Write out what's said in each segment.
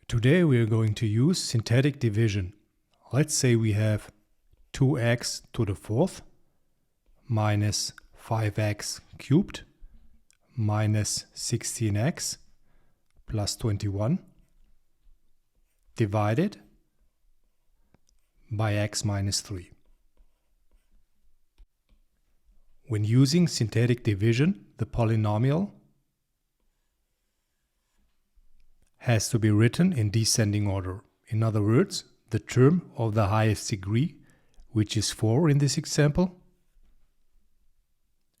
Today we are going to use synthetic division. Let's say we have 2x to the fourth minus 5x cubed minus 16x plus 21 divided by x minus 3. When using synthetic division, the polynomial has to be written in descending order. In other words, the term of the highest degree, which is 4 in this example,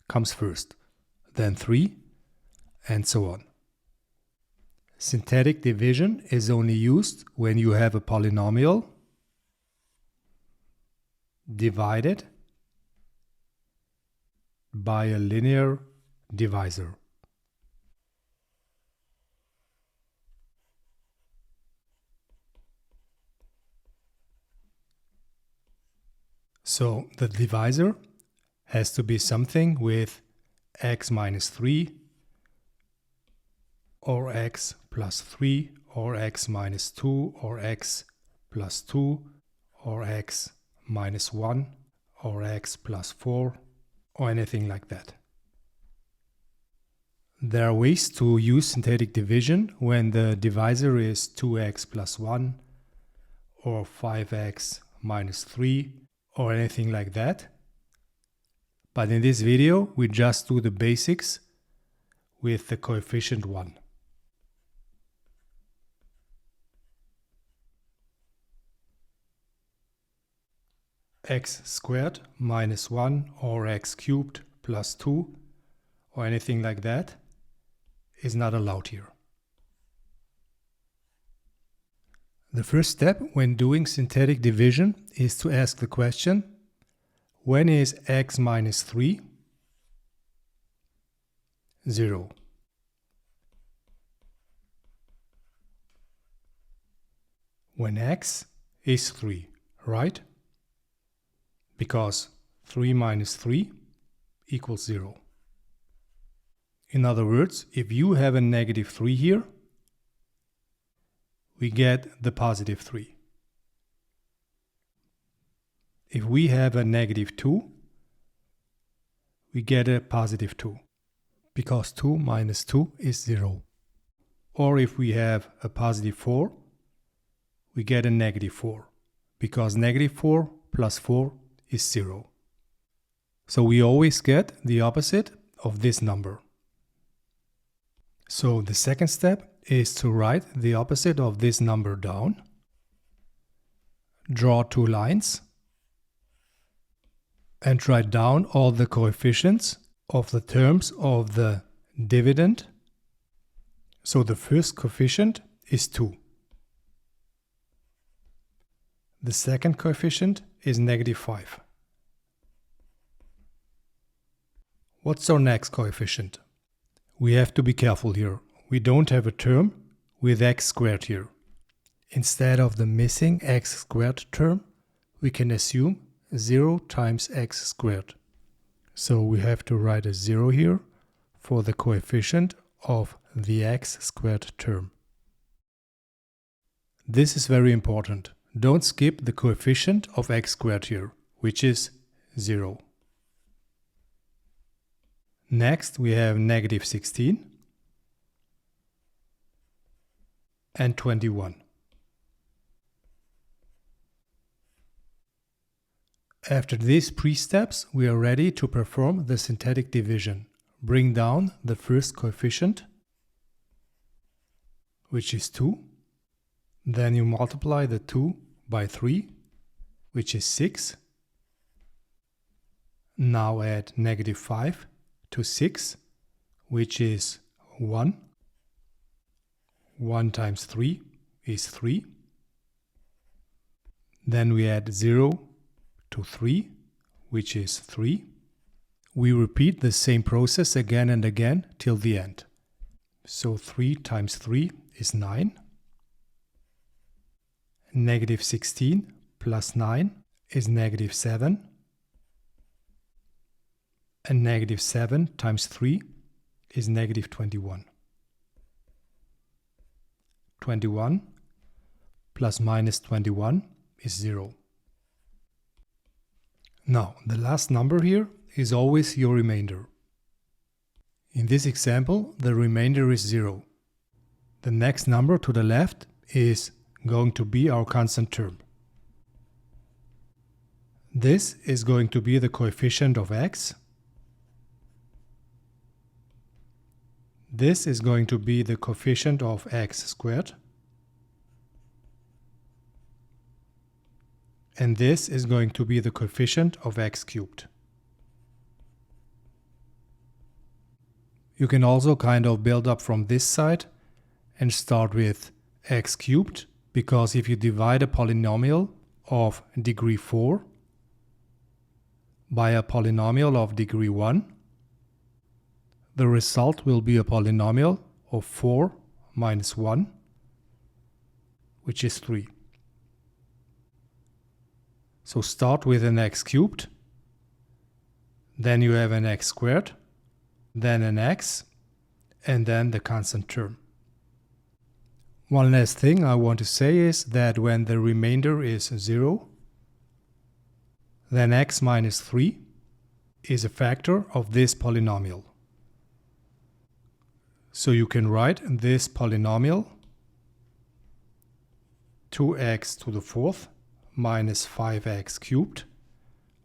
comes first, then 3, and so on. Synthetic division is only used when you have a polynomial divided by a linear divisor. So the divisor has to be something with x minus 3 or x plus 3 or x minus 2 or x plus 2 or x minus 1 or x plus 4 or anything like that. There are ways to use synthetic division when the divisor is 2x plus 1 or 5x minus 3 or anything like that. But in this video we just do the basics with the coefficient 1. X squared minus 1 or x cubed plus 2 or anything like that is not allowed here. The first step when doing synthetic division is to ask the question, when is x minus 3 0? When x is 3, right? Because 3 minus 3 equals 0. In other words, if you have a negative 3 here, we get the positive 3. If we have a negative 2, we get a positive 2, because 2 minus 2 is 0. Or if we have a positive 4, we get a negative 4, because negative 4 plus 4 is 0. So we always get the opposite of this number. So the second step is to write the opposite of this number down. Draw two lines and write down all the coefficients of the terms of the dividend. So the first coefficient is 2. The second coefficient is negative 5. What's our next coefficient? We have to be careful here. We don't have a term with x squared here. Instead of the missing x squared term, we can assume 0 times x squared. So we have to write a 0 here for the coefficient of the x squared term. This is very important. Don't skip the coefficient of x squared here, which is 0. Next we have negative 16 and 21. After these pre-steps, we are ready to perform the synthetic division. Bring down the first coefficient, which is 2. Then you multiply the 2 by 3, which is 6. Now add negative 5 to 6, which is 1. 1 times 3 is 3. Then we add 0 to 3, which is 3. We repeat the same process again and again till the end. So 3 times 3 is 9. Negative 16 plus 9 is negative 7. And negative 7 times 3 is negative 21. 21 plus minus 21 is 0. Now, the last number here is always your remainder. In this example, the remainder is 0. The next number to the left is going to be our constant term. This is going to be the coefficient of x. This is going to be the coefficient of x squared. And this is going to be the coefficient of x cubed. You can also kind of build up from this side and start with x cubed, because if you divide a polynomial of degree 4 by a polynomial of degree 1, the result will be a polynomial of 4 minus 1, which is 3. So start with an x cubed, then you have an x squared, then an x, and then the constant term. One last thing I want to say is that when the remainder is 0, then x minus 3 is a factor of this polynomial. So you can write this polynomial 2x to the fourth minus 5x cubed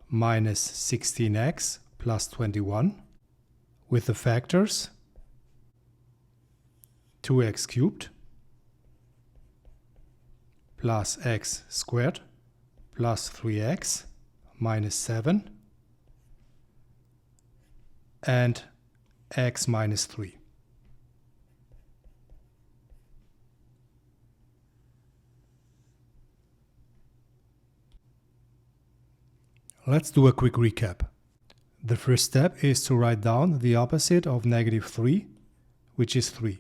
minus 16x plus 21 with the factors 2x cubed plus x squared plus 3x minus 7 and x minus 3. Let's do a quick recap. The first step is to write down the opposite of negative 3, which is 3.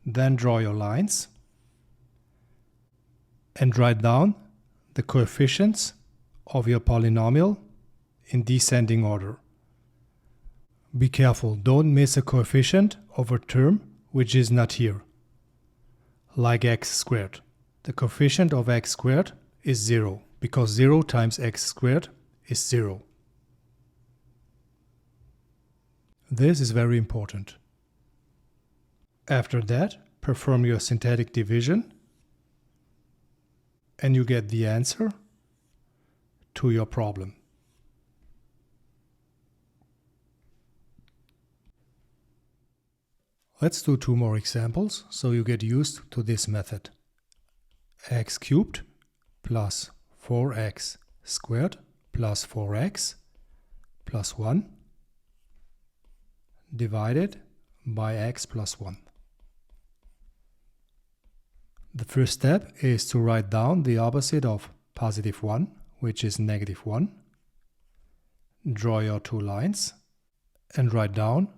Then draw your lines and write down the coefficients of your polynomial in descending order. Be careful, don't miss a coefficient of a term which is not here, like x squared. The coefficient of x squared is 0, because 0 times x squared is 0. This is very important. After that, perform your syntactic division and you get the answer to your problem. Let's do 2 more examples so you get used to this method. X cubed plus 4x squared plus 4x plus 1 divided by x plus 1. The first step is to write down the opposite of positive 1, which is negative 1. Draw your 2 lines and write down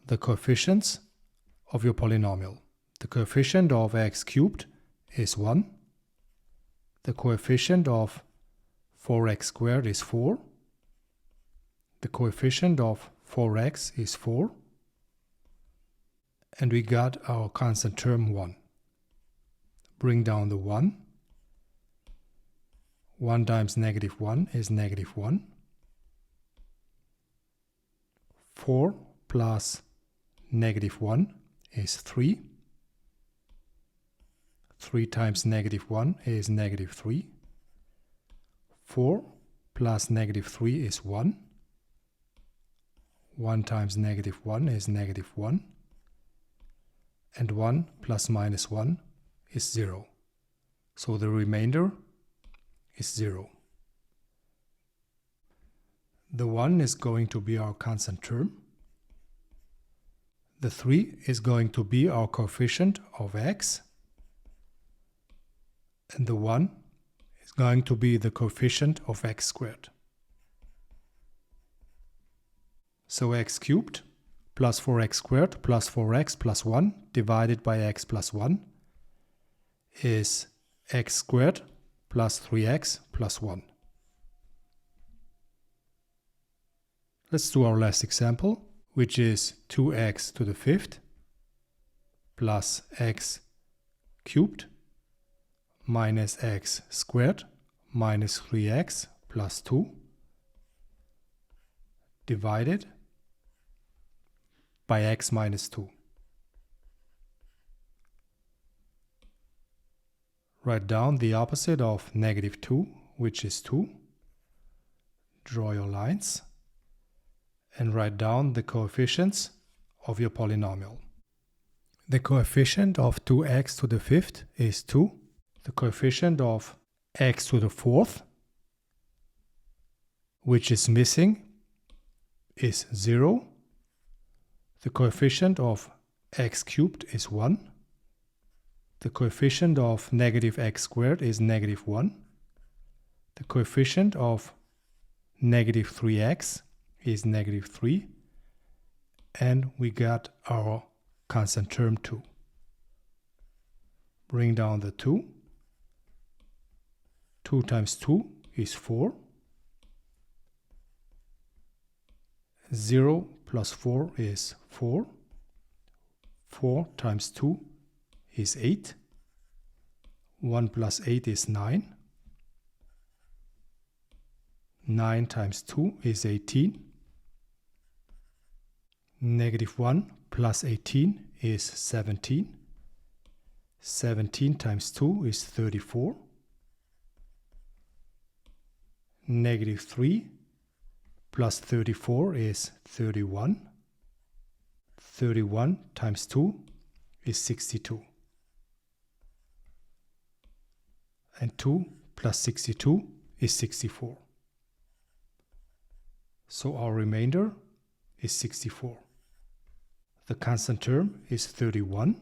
the coefficients of your polynomial. The coefficient of x cubed is 1. The coefficient of 4x squared is 4. The coefficient of 4x is 4. And we got our constant term 1. Bring down the 1. 1 times negative 1 is negative 1. 4 plus negative 1 is 3. 3 times negative 1 is negative 3. 4 plus negative 3 is 1. 1 times negative 1 is negative 1. And 1 plus minus 1 is 0. So the remainder is 0. The 1 is going to be our constant term. The 3 is going to be our coefficient of x. And the 1 is going to be the coefficient of x squared. So x cubed plus 4x squared plus 4x plus 1 divided by x plus 1 is x squared plus 3x plus 1. Let's do our last example, which is 2x to the fifth plus x cubed minus x squared minus 3x plus 2 divided by x minus 2. Write down the opposite of negative 2, which is 2. Draw your lines and write down the coefficients of your polynomial. The coefficient of 2x to the fifth is 2. The coefficient of x to the fourth, which is missing, is 0. The coefficient of x cubed is 1. The coefficient of negative x squared is negative 1. The coefficient of negative 3x is negative 3. And we got our constant term 2. Bring down the 2. 2 times 2 is 4. 0 plus 4 is 4. 4 times 2 is 8. 1 plus 8 is 9. 9 times 2 is 18. Negative 1 plus 18 is 17. 17 times 2 is 34. Negative 3 plus 34 is 31. 31 times 2 is 62. And 2 plus 62 is 64. So our remainder is 64. The constant term is 31.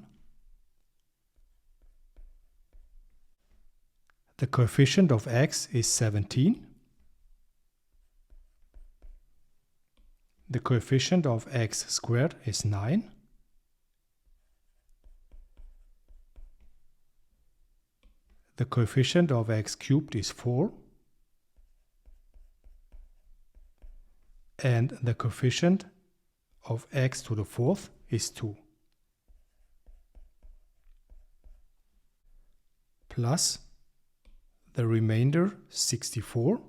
The coefficient of x is 17. The coefficient of x squared is 9. The coefficient of x cubed is 4. And the coefficient of x to the fourth is 2. Plus the remainder 64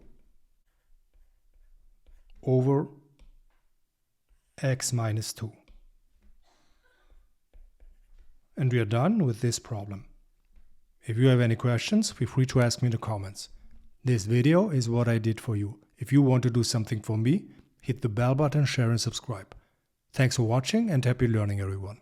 over x minus 2. And we are done with this problem. If you have any questions, feel free to ask me in the comments. This video is what I did for you. If you want to do something for me, hit the bell button, share and subscribe. Thanks for watching and happy learning, everyone.